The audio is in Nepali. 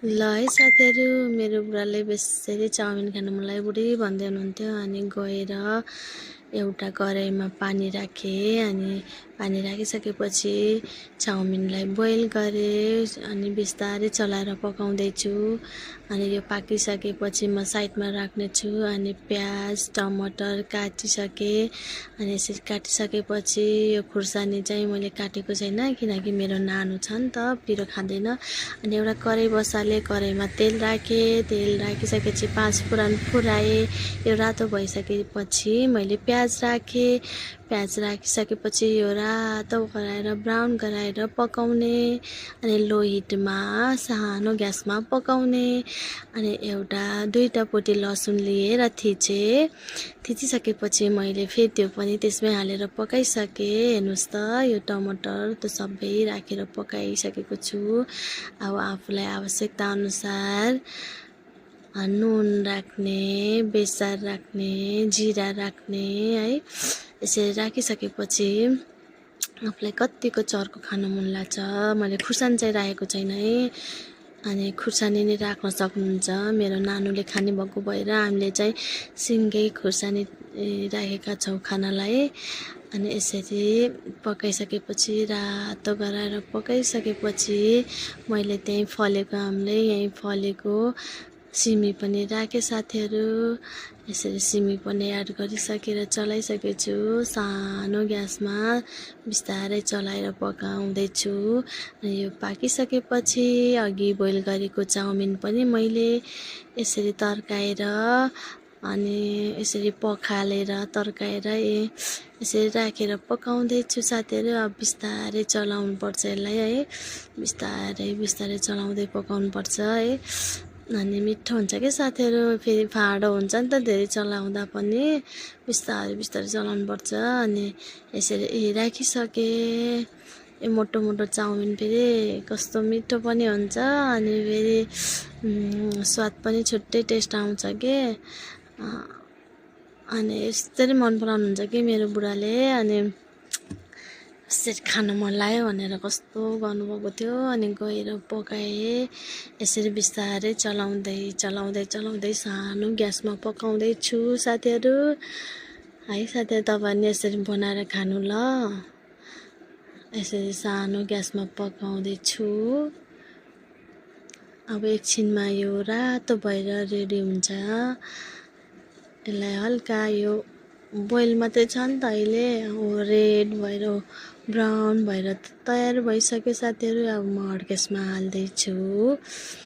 ल है साथीहरू, मेरो बुढाले बेसरी चाउमिन खानु मलाई बुढी भन्दै हुनुहुन्थ्यो। अनि गएर एउटा कराईमा पानी राखेँ। अनि पानी राखिसकेपछि चाउमिनलाई बोइल गरेँ। अनि बिस्तारै चलाएर पकाउँदैछु। अनि यो पाकिसकेपछि म साइडमा राख्नेछु। अनि प्याज टमाटर काटिसकेँ। अनि यसरी काटिसकेपछि यो खुर्सानी चाहिँ मैले काटेको छैन, किनकि मेरो नानु छ नि त, पिरो खाँदैन। अनि एउटा कराई बसालेँ, कराईमा तेल राखेँ। तेल राखिसकेपछि 5 फुरन फुराएँ। यो रातो भइसकेपछि मैले प्याज राखेँ। प्याज राखिसकेपछि यो रातो गराएर ब्राउन गराएर पकाउने। अनि लो हिटमा सानो ग्यासमा पकाउने। अनि एउटा 2टा पोटी लसुन लिएर थिचेँ। थिचिसकेपछि मैले फेरि त्यो पनि त्यसमै हालेर पकाइसकेँ। हेर्नुहोस् त, यो टमाटर त सबै राखेर पकाइसकेको छु। अब आफूलाई आवश्यकता अनुसार नुन राख्ने, बेसार राख्ने, जिरा राख्ने है। यसरी राखिसकेपछि आफूलाई कतिको चर्को खानु मन लाग्छ। मैले खुर्सानी चाहिँ राखेको छैन है। अनि खुर्सानी नै राख्न सक्नुहुन्छ। मेरो नानुले खाने भएको भएर हामीले चाहिँ सिङ्गै खुर्सानी राखेका छौँ खानालाई। अनि यसरी पकाइसकेपछि रातो गराएर पकाइसकेपछि मैले त्यहीँ फलेको हामीले यहीँ फलेको सिमी पनि राखेँ साथीहरू। यसरी सिमी पनि एड गरिसकेर चलाइसकेछु। सानो ग्यासमा बिस्तारै चलाएर पकाउँदैछु। अनि यो पाकिसकेपछि अघि बोइल गरेको चाउमिन पनि मैले यसरी तर्काएर अनि यसरी पखालेर तर्काएर यसरी राखेर पकाउँदैछु साथीहरू। अब बिस्तारै चलाउनुपर्छ यसलाई है। बिस्तारै चलाउँदै पकाउनुपर्छ है। अनि मिठो हुन्छ क्या साथीहरू। फेरि फाँडो हुन्छ नि त धेरै चलाउँदा पनि। बिस्तारै चलाउनुपर्छ। अनि यसरी राखिसकेँ। यो मोटो चाउमिन फेरि कस्तो मिठो पनि हुन्छ। अनि फेरि स्वाद पनि छुट्टै टेस्ट आउँछ के। अनि यसरी मन पराउनुहुन्छ कि मेरो बुढाले। अनि यसरी खानु मन लाग्यो भनेर कस्तो गर्नुभएको थियो। अनि गएर पकाएँ। यसरी बिस्तारै चलाउँदै सानो ग्यासमा पकाउँदैछु साथीहरू है। साथीहरू तपाईँहरूले यसरी बनाएर खानु ल। यसरी सानो ग्यासमा पकाउँदैछु। अब एकछिनमा यो रातो भएर रेडी हुन्छ। यसलाई हल्का यो बोइल मात्रै छ नि त अहिले। रेड भएर ब्राउन भएर तयार भइसक्यो साथीहरू। अब म हड्केसमा हाल्दैछु।